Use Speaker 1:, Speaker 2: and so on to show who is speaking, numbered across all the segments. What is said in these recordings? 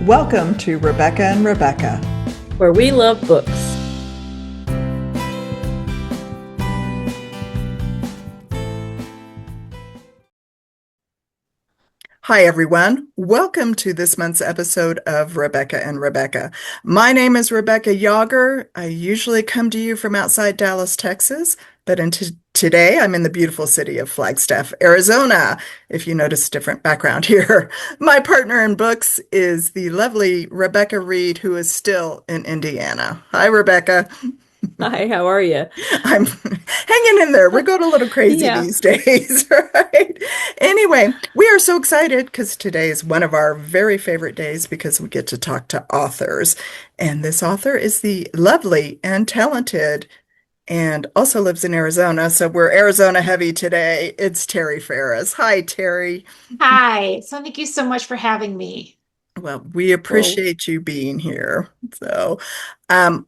Speaker 1: Welcome to Rebecca and Rebecca.
Speaker 2: Where we love books.
Speaker 1: Hi, everyone. Welcome to this month's episode of Rebecca and Rebecca. My name is Rebecca Yager. I usually come to you from outside Dallas, Texas, but today I'm in the beautiful city of Flagstaff, Arizona, if you notice a different background here. My partner in books is the lovely Rebecca Reed, who is still in Indiana. Hi, Rebecca.
Speaker 2: Hi, how are you?
Speaker 1: I'm hanging in there. We're going a little crazy
Speaker 2: Yeah,
Speaker 1: these days, right? Anyway, we are so excited because today is one of our very favorite days because we get to talk to authors. And this author is the lovely and talented and also lives in Arizona. So we're Arizona heavy today. It's Tari Faris. Hi, Terry.
Speaker 3: Hi. So thank you so much for having me.
Speaker 1: Well, we
Speaker 2: well,
Speaker 1: appreciate you being here.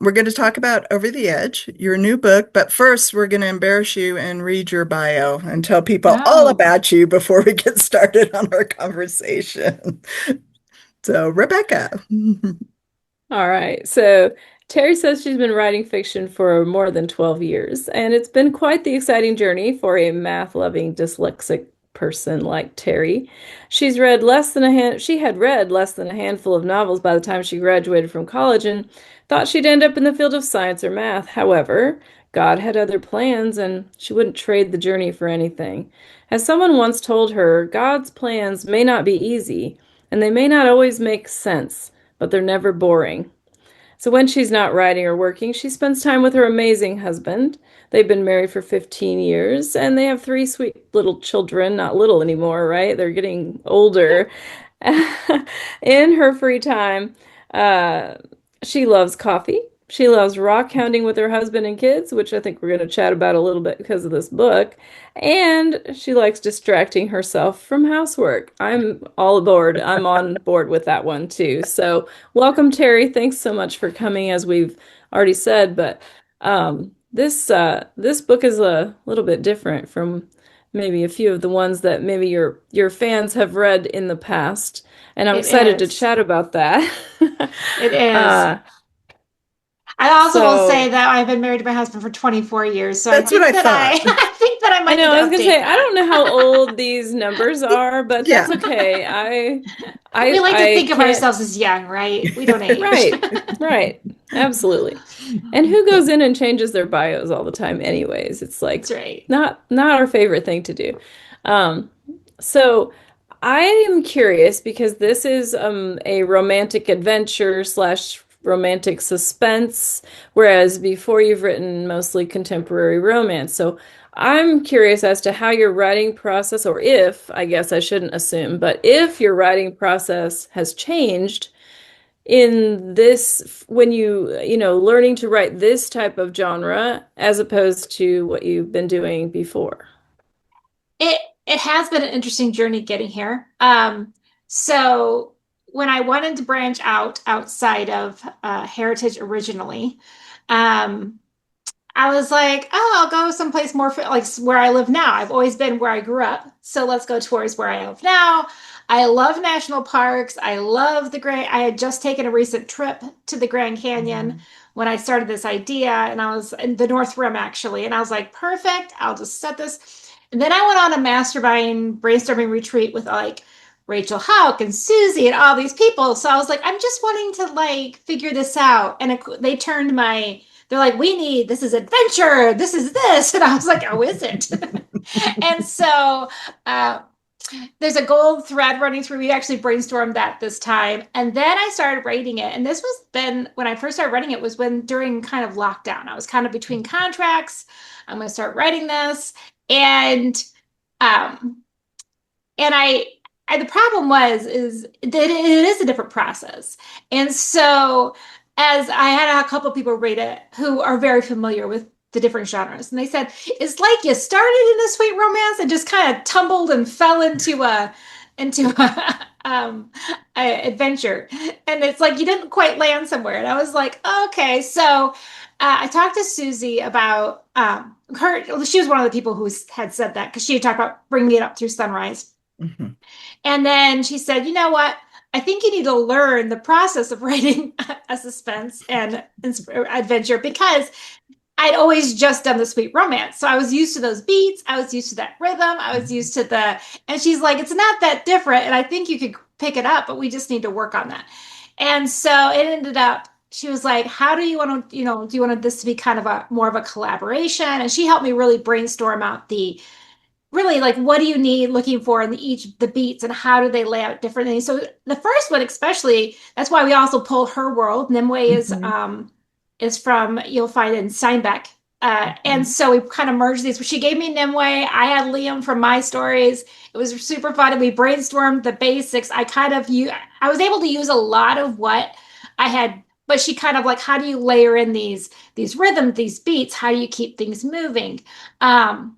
Speaker 1: We're going to talk about Over the Edge, your new book, but first we're going to embarrass you and read your bio and tell people all
Speaker 3: Oh,
Speaker 1: about you before we get started on our conversation. So, Rebecca.
Speaker 2: all right. So Terry says she's been writing fiction for more than 12 years, and it's been quite the exciting journey for a math-loving dyslexic person like Terry. She had read less than a handful of novels by the time she graduated from college and thought she'd end up in the field of science or math. However, God had other plans, and she wouldn't trade the journey for anything. As someone once told her, God's plans may not be easy, and they may not always make sense, but they're never boring. So when she's not writing or working, she spends time with her amazing husband. They've been married for 15 years and they have three sweet little children, not little anymore, right? They're getting older. In her free time, uh, she loves coffee. She loves rock hounding with her husband and kids, which I think we're going to chat about a little bit because of this book. And she likes distracting herself from housework. I'm all aboard. I'm on board with that one too. So, welcome, Terry. Thanks so much for coming, as we've already said. But this book is a little bit different from maybe a few of the ones that maybe your fans have read in the past, and I'm
Speaker 3: it
Speaker 2: excited to
Speaker 3: is.
Speaker 2: chat about that.
Speaker 3: It is.
Speaker 2: uh,
Speaker 3: I also will say
Speaker 2: so
Speaker 3: that I've been married to my husband for 24 years, so I
Speaker 1: That's what
Speaker 3: think
Speaker 1: I
Speaker 3: that
Speaker 1: thought.
Speaker 3: I think that I
Speaker 2: I
Speaker 3: might need
Speaker 2: know
Speaker 3: to
Speaker 2: I was gonna
Speaker 3: update
Speaker 2: say I
Speaker 3: that.
Speaker 2: don't know how old these numbers are, but
Speaker 1: Yeah.
Speaker 2: that's okay. I
Speaker 3: We
Speaker 2: I
Speaker 3: like to
Speaker 2: I
Speaker 3: think of
Speaker 2: can't.
Speaker 3: ourselves as young, right? We don't age.
Speaker 2: Right, right, absolutely. And who goes in and changes their bios all the time anyways? It's like
Speaker 3: That's right.
Speaker 2: not our favorite thing to do. Um, so I am curious because this is a romantic adventure slash romantic suspense, whereas before you've written mostly contemporary romance. So I'm curious as to how your writing process, or if, I guess I shouldn't assume, but if your writing process has changed in this when learning to write this type of genre as opposed to what you've been doing before.
Speaker 3: It it has been an interesting journey getting here. So when I wanted to branch out outside of heritage originally, um, I was like, oh, I'll go someplace more like where I live now. I've always been where I grew up. So let's go towards where I live now. I love national parks. I love the Grand. I had just taken a recent trip to the Grand Canyon
Speaker 1: Mhm.
Speaker 3: when I started this idea, and I was in the North Rim actually. And I was like, perfect. I'll just set this. And then I went on a mastermind brainstorming retreat with like Rachel Hauk and Susie and all these people. So I was like, I'm just wanting to like figure this out. And they turned my they're like, we need this is adventure, this is this. And I was like, oh, is it? And so uh, there's a gold thread running through. We actually brainstormed that this time. And then I started writing it. And this was then when I first started writing it was when during kind of lockdown. I was kind of between contracts. I'm going to start writing this. And um and the problem is that it is a different process. And so as I had a couple of people read it who are very familiar with the different genres, and they said it's like you started in a sweet romance and just kind of tumbled and fell into a adventure, and it's like you didn't quite land somewhere. And I was like, okay. So I talked to Susie about her. She was one of the people who had said that because she had talked about bringing it up through Sunrise.
Speaker 1: Mhm.
Speaker 3: And then she said, you know what? I think you need to learn the process of writing a suspense and adventure because I'd always just done the sweet romance. So I was used to those beats. I was used to that rhythm. I was used to and she's like, it's not that different. And I think you could pick it up, but we just need to work on that. And so it ended up, she was like, how do you want to, do you want this to be kind of a more of a collaboration? And she helped me really brainstorm out the really like what do you need looking for in the beats and how do they lay out differently. So the first one especially, that's why we also pulled her world. Nimue
Speaker 1: Mhm.
Speaker 3: is from, you'll find in Steinbeck. And
Speaker 1: Mhm.
Speaker 3: so we kind of merged these. She gave me Nimue. I had Liam from my stories. It was super fun. And we brainstormed the basics. I was able to use a lot of what I had, but she kind of like, how do you layer in these rhythms, these beats? How do you keep things moving? Um,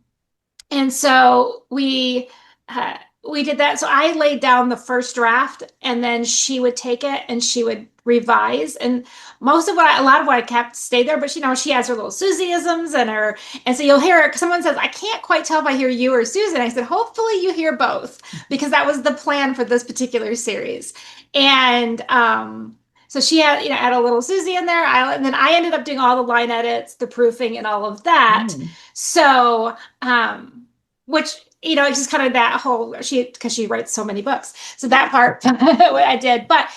Speaker 3: and so we did that. So I laid down the first draft, and then she would take it and she would revise. And a lot of what I kept stayed there. But she has her little Susieisms and so you'll hear it. Someone says, "I can't quite tell if I hear you or Susan." I said, "Hopefully you hear both," because that was the plan for this particular series. And so she had, add a little Susie in there. And then I ended up doing all the line edits, the proofing, and all of that.
Speaker 1: Mm.
Speaker 3: So which it's just kind of that whole because she writes so many books. So that part what I did. But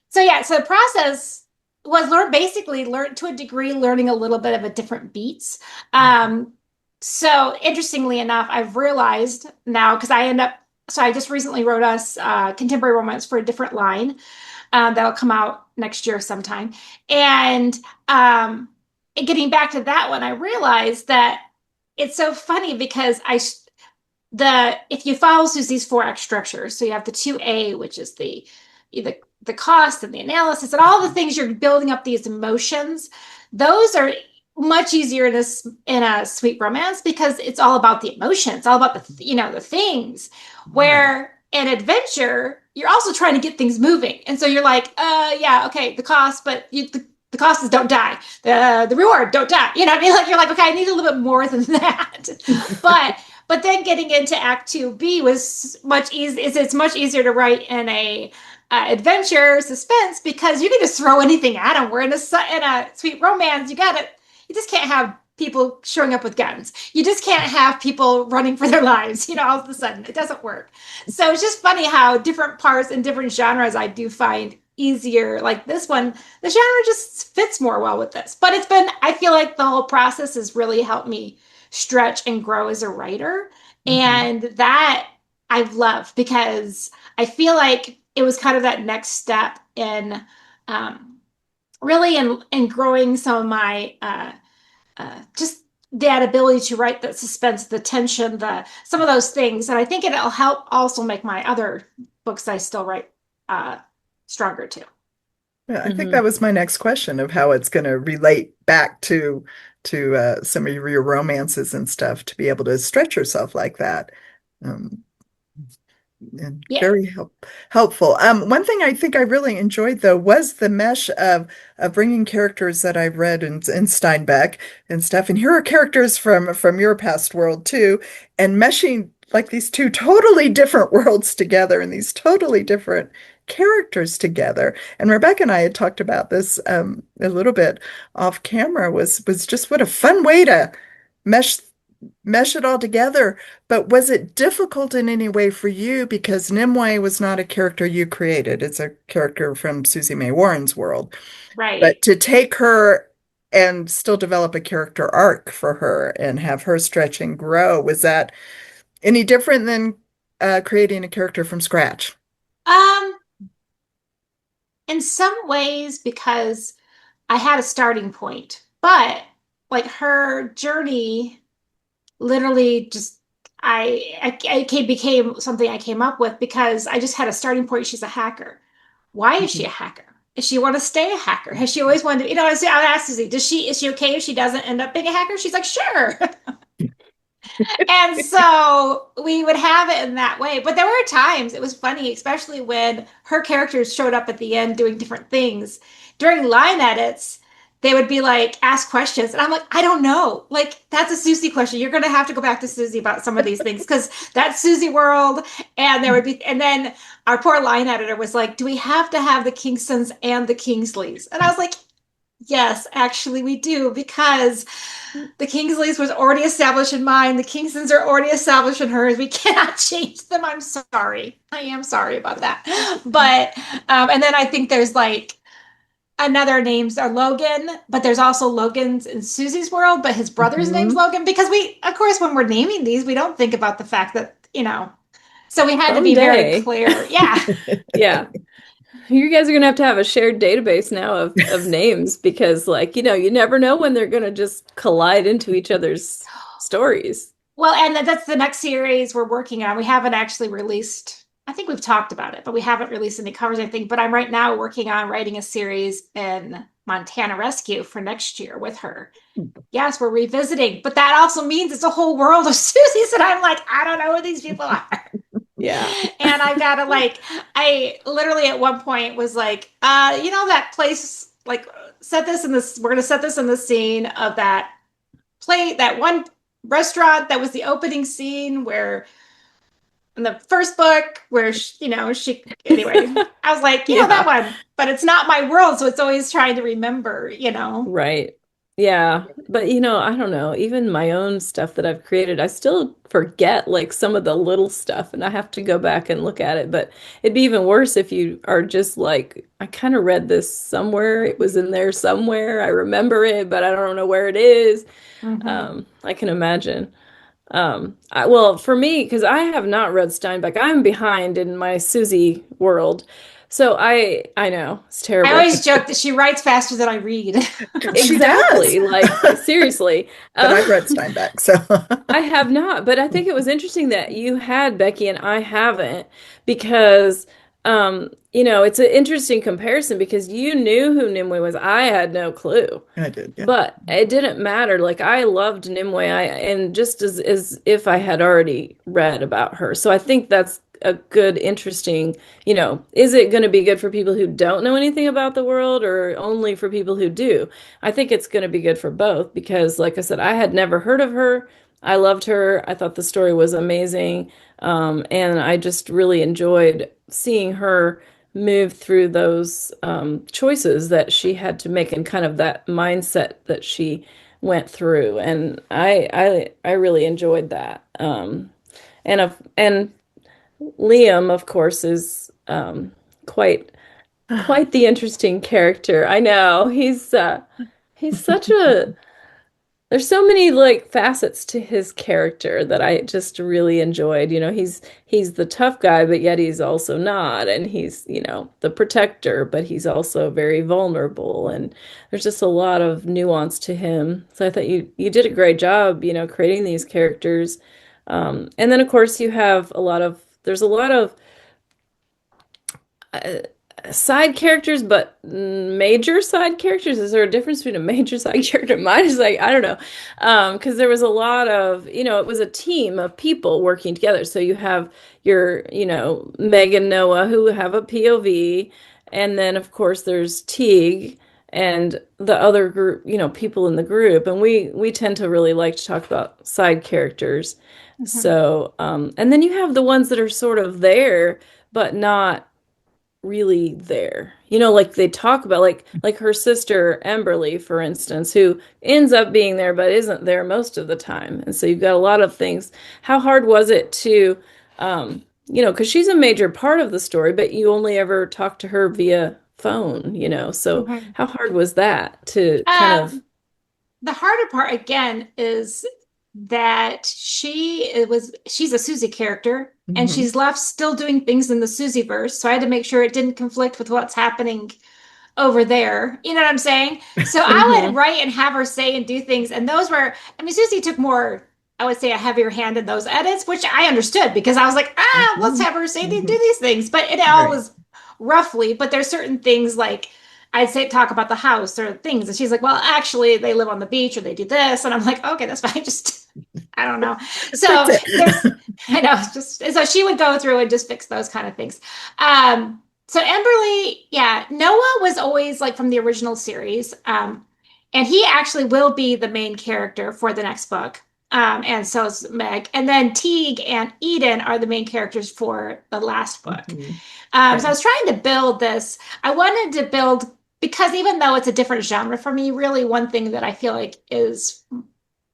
Speaker 3: so yeah, so the process was learn to a degree, learning a little bit of a different beats. Um, so interestingly enough, I've realized now because I just recently wrote us contemporary romance for a different line that'll come out next year sometime. And getting back to that one, I realized that it's so funny because if you follow Susie's 4 act structure, so you have the 2A, which is the cost and the analysis and all the things you're building up these emotions. Those are much easier in a sweet romance because it's all about the emotions, it's all about the things.
Speaker 1: Right.
Speaker 3: Where in adventure, you're also trying to get things moving, and so you're like, yeah, okay, the cost, but the cost is don't die. The reward, don't die. You know what I mean? Like you're like, okay, I need a little bit more than that. but but then getting into Act 2B was much easy. It's much easier to write in a adventure suspense because you can just throw anything at them. We're in a sweet romance. You just can't have people showing up with guns. You just can't have people running for their lives. All of a sudden it doesn't work. So it's just funny how different parts and different genres I do find easier. Like this one, the genre just fits more well with this. But I feel like the whole process has really helped me stretch and grow as a writer.
Speaker 1: Mhm.
Speaker 3: And that I've loved because I feel like it was kind of that next step in um, really in growing some of my just that ability to write the suspense, the tension, the some of those things. And I think it'll help also make my other books I still write uh, stronger too.
Speaker 1: Yeah, I think that
Speaker 2: Hmm.
Speaker 1: was my next question of how it's going to relate back to some of your romances and stuff to be able to stretch yourself like that. Um, and
Speaker 3: Yeah.
Speaker 1: very helpful. One thing I think I really enjoyed though was the mesh of bringing characters that I've read in Steinbeck and stuff, and here are characters from your past world too, and meshing like these two totally different worlds together and these totally different characters together. And Rebecca and I had talked about this a little bit off camera was just what a fun way to mesh mesh it all together. But was it difficult in any way for you? Because Nimue was not a character you created. It's a character from Susie May Warren's world.
Speaker 3: Right.
Speaker 1: But to take her and still develop a character arc for her and have her stretch and grow, was that any different than creating a character from scratch?
Speaker 3: Um, in some ways, because I had a starting point, but like her journey literally just it became something I came up with because I just had a starting point. She's a hacker. Why is she a
Speaker 1: Mhm.
Speaker 3: hacker? Does she want to stay a hacker? Has she always wanted to, I would ask Susie, is she okay if she doesn't end up being a hacker? She's like, sure. And so we would have it in that way. But there were times it was funny, especially when her characters showed up at the end doing different things. During line edits, they would be like, ask questions. And I'm like, I don't know. Like, that's a Susie question. You're going to have to go back to Susie about some of these things because that's Susie world. And there would be, and then our poor line editor was like, do we have to have the Kingstons and the Kingsleys? And I was like, yes, actually, we do because the Kingsleys was already established in mine. The Kingstons are already established in hers. We cannot change them. I'm sorry. I am sorry about that. But, and then I think there's like, another names are Logan, but there's also Logan's in Susie's world, but his brother's name's
Speaker 1: Hmm.
Speaker 3: Logan because we, of course, when we're naming these, we don't think about the fact that, so we had to be very
Speaker 2: Someday.
Speaker 3: clear. Yeah.
Speaker 2: Yeah. You guys are gonna have to have a shared database now of names because like, you never know when they're gonna just collide into each other's stories.
Speaker 3: Well, and that's the next series we're working on. We haven't actually released, I think we've talked about it, but we haven't released any covers, I think. But I'm right now working on writing a series in Montana Rescue for next year with her. Yes, we're revisiting, but that also means it's a whole world of Susies, and I'm like, I don't know who these people are.
Speaker 2: Yeah.
Speaker 3: And I've got to like, I literally at one point was like, that place, like, set this in this, we're going to set this in the scene of that play, that one restaurant that was the opening scene where in the first book where she anyway, I was like, that
Speaker 2: Yeah.
Speaker 3: one, but it's not my world, so it's always trying to remember.
Speaker 2: Right. Yeah. But I don't know, even my own stuff that I've created, I still forget like some of the little stuff and I have to go back and look at it. But it'd be even worse if you are just like, I kind of read this somewhere. It was in there somewhere. I remember it, but I don't know where it is.
Speaker 3: Mm-hmm.
Speaker 2: I can imagine. Well, for me, because I have not read Steinbeck, I'm behind in my Susie world. So I know it's
Speaker 3: I
Speaker 2: terrible.
Speaker 3: always joke that she writes faster than I read.
Speaker 1: She does.
Speaker 2: Exactly. Like, seriously.
Speaker 1: But I've
Speaker 2: Uh,
Speaker 1: read Steinbeck, so
Speaker 2: I have not, but I think it was interesting that you had Becky and I haven't because, it's an interesting comparison because you knew who Nimue was. I had no clue.
Speaker 1: I did, yeah.
Speaker 2: But it didn't matter. Like I loved Nimue, and just as if I had already read about her. So I think that's a good, interesting, is it going to be good for people who don't know anything about the world or only for people who do? I think it's going to be good for both because, like I said, I had never heard of her. I loved her. I thought the story was amazing. And I just really enjoyed seeing her move through those choices that she had to make and kind of that mindset that she went through. And I really enjoyed that. And Liam, of course, is quite the interesting character. I know he's such a there's so many like facets to his character that I just really enjoyed. He's the tough guy, but yet he's also not, and he's, the protector, but he's also very vulnerable, and there's just a lot of nuance to him. So I thought you did a great job, creating these characters. And then of course you have there's a lot of uh, side characters, but major side characters. Is there a difference between a major side character? Mine is like, I don't know. Because there was a lot of, it was a team of people working together. So you have your, Meg and Noah who have a POV. And then, of course, there's Teague and the other group, people in the group. And we tend to really like to talk about side characters.
Speaker 3: Mhm.
Speaker 2: So, and then you have the ones that are sort of there, but not really there. Like they talk about like her sister Emberly, for instance, who ends up being there but isn't there most of the time. And so you've got a lot of things. How hard was it to because she's a major part of the story, but you only ever talk to her via phone, so
Speaker 3: Mhm.
Speaker 2: how hard was that to kind of
Speaker 3: Um, the harder part again is that she's a Susie character and
Speaker 1: Hmm.
Speaker 3: she's left still doing things in the Susie verse. So I had to make sure it didn't conflict with what's happening over there. You know what I'm saying? So I would
Speaker 2: Mhm.
Speaker 3: write and have her say and do things. And those were, I mean, Susie took more, I would say, a heavier hand in those edits, which I understood because I was like, let's
Speaker 1: Hmm.
Speaker 3: have her say do
Speaker 1: Hmm.
Speaker 3: these things. But it all
Speaker 1: Right.
Speaker 3: was roughly, but there's certain things like I'd say talk about the house or things. And she's like, well, actually, they live on the beach or they do this. And I'm like, okay, that's fine. Just, I don't know.
Speaker 1: Fix
Speaker 3: So
Speaker 1: it.
Speaker 3: there's, I know, just so she would go through and just fix those kind of things. So Emberly, yeah, Noah was always like from the original series. And he actually will be the main character for the next book. And so is Meg. And then Teague and Eden are the main characters for the last book.
Speaker 1: Mhm.
Speaker 3: So I
Speaker 1: Okay.
Speaker 3: was trying to build this. I wanted to build, because even though it's a different genre for me, really one thing that I feel like is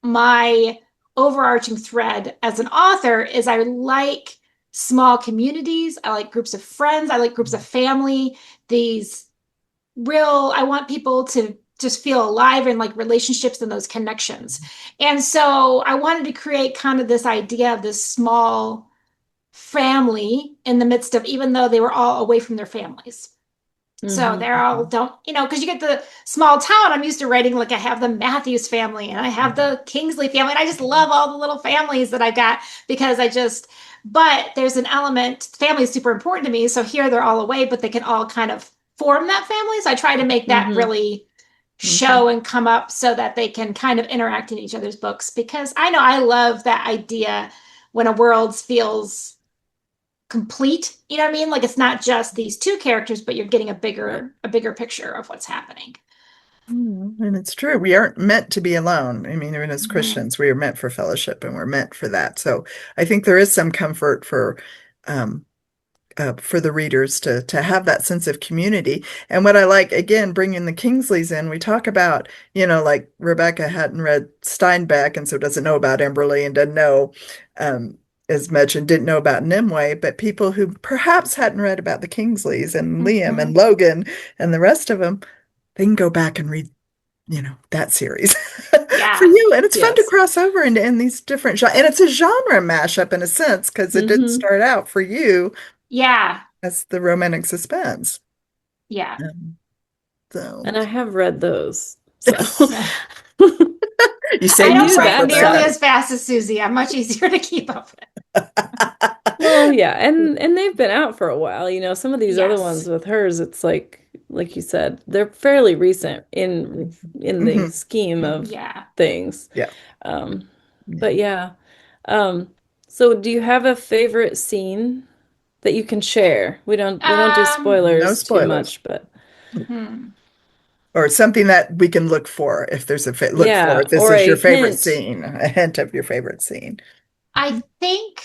Speaker 3: my overarching thread as an author is I like small communities. I like groups of friends. I like groups of family. These I want people to just feel alive and like relationships and those connections. And so I wanted to create kind of this idea of this small family in the midst of, even though they were all away from their families. So
Speaker 2: Hmm.
Speaker 3: they're all don't, because you get the small town. I'm used to writing, like I have the Matthews family and I have the Kingsley family. And I just love all the little families that I got because but there's an element, family is super important to me. So here they're all away, but they can all kind of form that family. So I try to make that
Speaker 2: Hmm.
Speaker 3: really
Speaker 2: Hmm.
Speaker 3: show and come up so that they can kind of interact in each other's books because I know I love that idea when a world feels complete. You know what I mean? Like it's not just these two characters, but you're getting a
Speaker 2: Right.
Speaker 3: bigger picture of what's happening.
Speaker 1: And it's true. We aren't meant to be alone. I mean, even as
Speaker 3: Mhm.
Speaker 1: Christians, we are meant for fellowship and we're meant for that. So I think there is some comfort um, for the readers to have that sense of community. And what I like, again, bringing the Kingsleys in, we talk about, like Rebecca hadn't read Steinbeck and so doesn't know about Emberley and doesn't know um, as much and didn't know about Nimue, but people who perhaps hadn't read about the Kingsleys and Liam and
Speaker 3: Mhm.
Speaker 1: Logan and the rest of them, they can go back and read that series for
Speaker 3: Yeah.
Speaker 1: you. And it's fun to
Speaker 2: Yes.
Speaker 1: cross over into these different genres. And it's a genre mashup in a sense, because it didn't
Speaker 2: Hmm.
Speaker 1: start out for you
Speaker 3: Yeah.
Speaker 1: as the romantic suspense.
Speaker 3: Yeah.
Speaker 1: Um, so
Speaker 2: And I have read those. So
Speaker 1: you say
Speaker 3: I
Speaker 2: I
Speaker 1: you
Speaker 3: don't
Speaker 2: knew
Speaker 1: self,
Speaker 3: write
Speaker 2: that
Speaker 3: nearly
Speaker 1: Rebecca.
Speaker 2: side.
Speaker 3: as fast as Susie. I'm much easier to keep up with.
Speaker 2: Well, yeah, and they've been out for a while. Some of these other ones
Speaker 3: Yes.
Speaker 2: with hers, it's like you said, they're fairly recent in the
Speaker 1: Hmm.
Speaker 2: scheme of
Speaker 3: Yeah.
Speaker 2: things.
Speaker 1: Yeah.
Speaker 2: Um,
Speaker 1: Yeah.
Speaker 2: but yeah. Um, so do you have a favorite scene that you can share? We don't do
Speaker 1: No
Speaker 2: spoilers too
Speaker 1: spoilers.
Speaker 2: much, but
Speaker 3: hmm.
Speaker 1: Or something that we can look for if there's a look for
Speaker 2: yeah,
Speaker 1: if this
Speaker 2: or
Speaker 1: is
Speaker 2: a
Speaker 1: your favorite
Speaker 2: hint.
Speaker 1: scene, a hint of your favorite scene.
Speaker 3: I think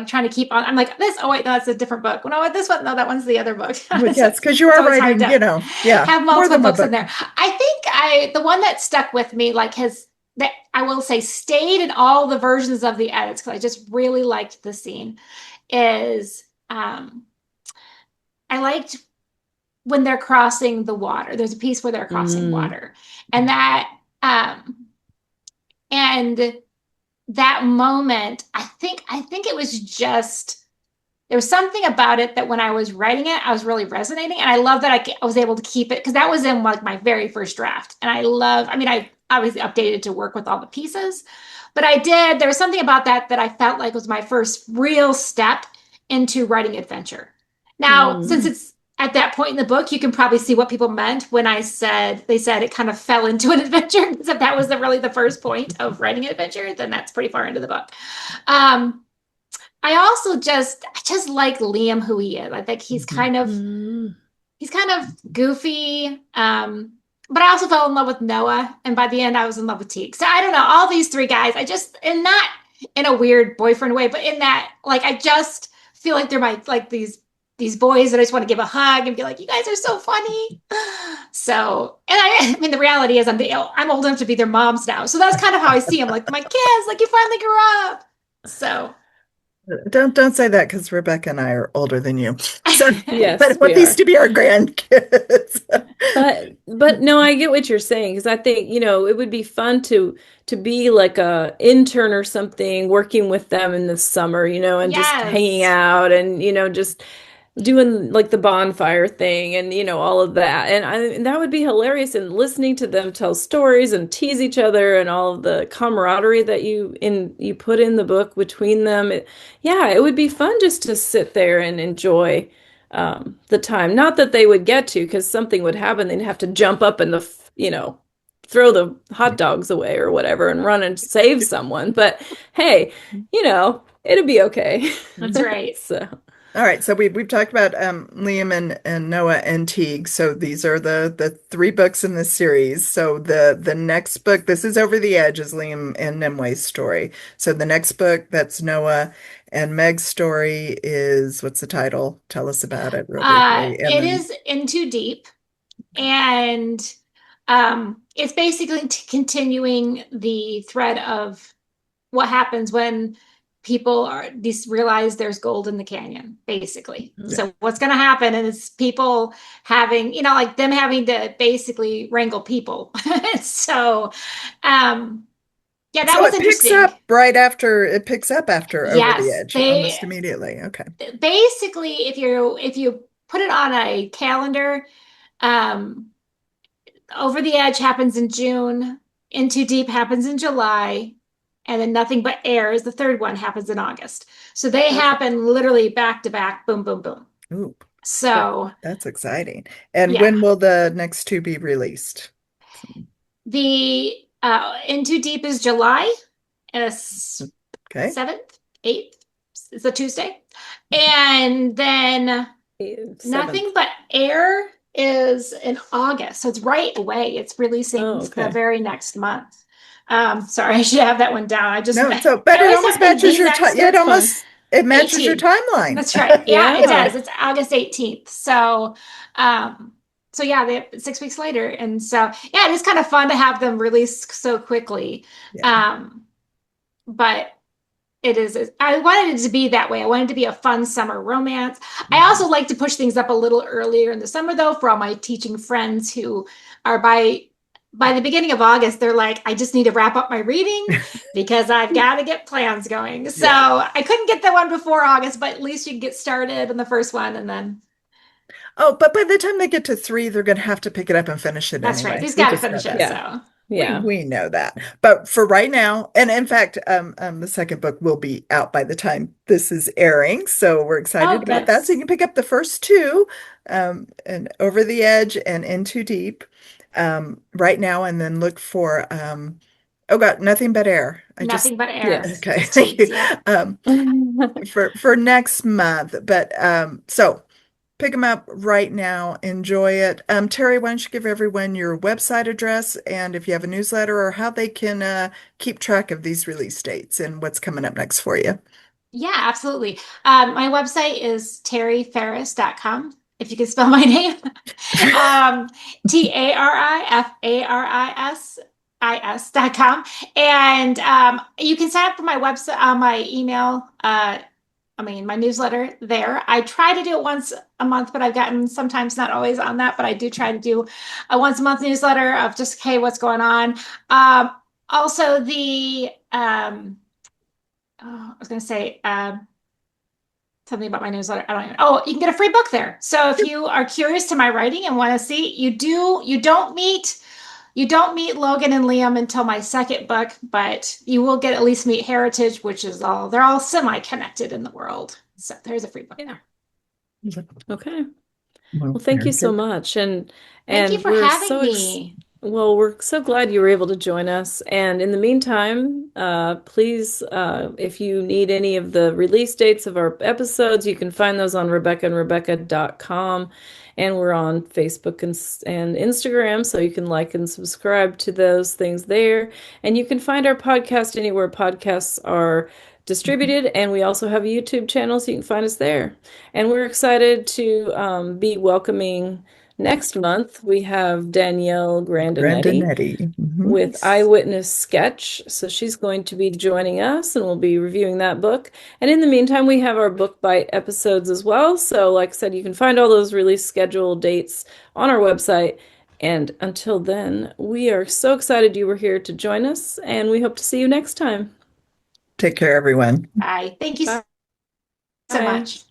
Speaker 3: trying to keep on. I'm like this. Oh wait, no, that's a different book. Well, no, this one. No, that one's the other book.
Speaker 1: Well,
Speaker 3: it's,
Speaker 1: yes,
Speaker 3: it's
Speaker 1: because you
Speaker 3: it's
Speaker 1: are
Speaker 3: always hard
Speaker 1: writing,
Speaker 3: to
Speaker 1: yeah,
Speaker 3: have
Speaker 1: more
Speaker 3: multiple
Speaker 1: than one
Speaker 3: books in
Speaker 1: book.
Speaker 3: there. I think the one that stuck with me like has that I will say stayed in all the versions of the edits because I just really liked the scene is I liked when they're crossing the water. There's a piece where they're crossing
Speaker 2: Mm,
Speaker 3: water, and um and that moment, I think it was just there was something about it that when I was writing it, I was really resonating, and I love that I was able to keep it because that was in like my very first draft, and I mean, I obviously updated to work with all the pieces, but I did. There was something about that I felt like was my first real step into writing adventure. Now, since
Speaker 2: mm,
Speaker 3: it's at that point in the book, you can probably see what people meant when they said it kind of fell into an adventure. Because if that was really the first point of writing an adventure, then that's pretty far into the book. Um, I just like Liam who he is. I think
Speaker 1: Mhm.
Speaker 2: mm.
Speaker 3: he's kind of goofy. But I also fell in love with Noah, and by the end, I was in love with Teague. So I don't know, all these three guys, and not in a weird boyfriend way, but in that, like, I just feel like they're my like these boys that I just want to give a hug and be like, you guys are so funny. So, and I mean, the reality is, I'm old enough to be their moms now, so that's kind of how I see them. Like my kids, like you finally grew up. So,
Speaker 1: Don't say that because Rebecca and I are older than you. So, but I
Speaker 2: Yes,
Speaker 1: want
Speaker 2: we
Speaker 1: these
Speaker 2: are.
Speaker 1: to be our grandkids.
Speaker 2: But no, I get what you're saying because I think, it would be fun to be like a intern or something working with them in the summer, and just hanging
Speaker 3: yes,
Speaker 2: out and, just doing like the bonfire thing and all of that. And that would be hilarious and listening to them tell stories and tease each other and all of the camaraderie that you put in the book between them. Yeah, it would be fun just to sit there and enjoy the time. Not that they would get to, because something would happen. They'd have to jump up and throw the hot dogs away or whatever and run and save someone. But hey, it'd be okay.
Speaker 3: that's right.
Speaker 2: So.
Speaker 1: All right, so we've talked about Liam and Noah and Teague. So these are the three books in this series. So the next book, this is Over the Edge, is Liam and Nimwe's story. So the next book, that's Noah and Meg's story, is what's the title? Tell us about it real briefly. And
Speaker 3: It
Speaker 1: then
Speaker 3: is In Too Deep, and it's basically continuing the thread of what happens when people are these realize there's gold in the canyon, basically.
Speaker 1: yeah.
Speaker 3: So what's going to happen is people having, like them having to basically wrangle people. So, um, yeah, that
Speaker 1: So
Speaker 3: was
Speaker 1: it picks
Speaker 3: interesting.
Speaker 1: up right after it picks up after Over the
Speaker 3: Yes,
Speaker 1: Edge,
Speaker 3: they
Speaker 1: almost immediately. Okay.
Speaker 3: basically, if you put it on a calendar, um, Over the Edge happens in June, In Too Deep happens in July, and then Nothing But Air is the third one, happens in August. So they
Speaker 1: Perfect.
Speaker 3: happen literally back to back, boom, boom, boom.
Speaker 1: Ooh,
Speaker 3: So
Speaker 1: that's exciting. And
Speaker 3: yeah,
Speaker 1: when will the next two be released?
Speaker 3: the In Too Deep is July uh,
Speaker 1: Okay.
Speaker 3: 7th, 8th. It's a Tuesday. And then
Speaker 2: Seventh.
Speaker 3: Nothing But Air is in August. So it's right away. It's releasing
Speaker 2: Oh,
Speaker 3: the
Speaker 2: okay.
Speaker 3: very next month. Sorry, I should have that one down.
Speaker 1: No, so
Speaker 3: I
Speaker 1: but it
Speaker 3: always
Speaker 1: almost
Speaker 3: have
Speaker 1: matches
Speaker 3: the
Speaker 1: your
Speaker 3: exact
Speaker 1: time. Yeah,
Speaker 2: That's fine.
Speaker 1: it matches your
Speaker 3: 18th.
Speaker 1: timeline.
Speaker 3: That's right. Yeah, it
Speaker 2: Yeah.
Speaker 3: does. It's August 18th. Um, so yeah, 6 weeks later. And so yeah, it is kind of fun to have them released so quickly.
Speaker 1: Yeah.
Speaker 3: Um, but I wanted it to be that way. I wanted it to be a fun summer romance. I
Speaker 1: Mhm.
Speaker 3: also like to push things up a little earlier in the summer, though, for all my teaching friends who are by the beginning of August, they're like, I just need to wrap up my reading because I've got to get plans going. So
Speaker 1: Yeah.
Speaker 3: I couldn't get the one before August, but at least you can get started in the first one, and then
Speaker 1: Oh, but by the time they get to three, they're going to have to pick it up and finish it
Speaker 3: that's right.
Speaker 1: anyway.
Speaker 3: He's
Speaker 1: We
Speaker 3: got to
Speaker 1: just know
Speaker 3: finish it.
Speaker 1: that.
Speaker 2: Yeah.
Speaker 3: So
Speaker 2: Yeah.
Speaker 1: We know that. But for right now, and in fact, the second book will be out by the time this is airing, so we're excited
Speaker 3: oh,
Speaker 1: about
Speaker 3: good.
Speaker 1: that. So you can pick up the first two, and Over the Edge and In Too Deep, right now, and then look for oh God, Nothing But Air. I just
Speaker 3: Nothing but air.
Speaker 2: Yes.
Speaker 1: okay,
Speaker 3: Just
Speaker 1: thank
Speaker 3: tease.
Speaker 1: you.
Speaker 3: Yep.
Speaker 1: Um, for next month, but so pick them up right now. Enjoy it. Terry, why don't you give everyone your website address and if you have a newsletter or how they can keep track of these release dates and what's coming up next for you.
Speaker 3: Yeah, absolutely. My website is terryfaris.com. If you can spell my name, TariFaris.com. And you can sign up for my website, my email, my newsletter there. I try to do it once a month, but I've gotten sometimes not always on that, but I do try to do a once a month newsletter of just, hey, what's going on? Also, I was going to say, something about my newsletter. I don't even. Oh, you can get a free book there. So if you are curious to my writing and want to see, you don't meet Logan and Liam until my second book, but you will get at least meet Heritage, which is they're all semi-connected in the world. So there's a free book
Speaker 2: Yeah.
Speaker 3: there.
Speaker 2: Okay.
Speaker 1: Well,
Speaker 2: Well, thank you
Speaker 1: very
Speaker 2: so
Speaker 1: good.
Speaker 2: much. And
Speaker 3: Thank you
Speaker 2: and
Speaker 3: for
Speaker 2: we're
Speaker 3: having
Speaker 2: so ex
Speaker 3: me.
Speaker 2: well, we're so glad you were able to join us. And in the meantime, please, if you need any of the release dates of our episodes, you can find those on RebeccaandRebecca.com. And we're on Facebook and Instagram, so you can like and subscribe to those things there. And you can find our podcast anywhere podcasts are distributed. And we also have a YouTube channel, so you can find us there. And we're excited to be welcoming next month. We have Danielle Grandinetti
Speaker 1: Grandinetti.
Speaker 2: with Eyewitness Sketch. So she's going to be joining us and we'll be reviewing that book. And in the meantime, we have our book bite episodes as well. So, like I said, you can find all those release schedule dates on our website. And until then, we are so excited you were here to join us, and we hope to see you next time.
Speaker 1: Take care, everyone.
Speaker 3: Bye. Thank you so
Speaker 2: Bye.
Speaker 3: much.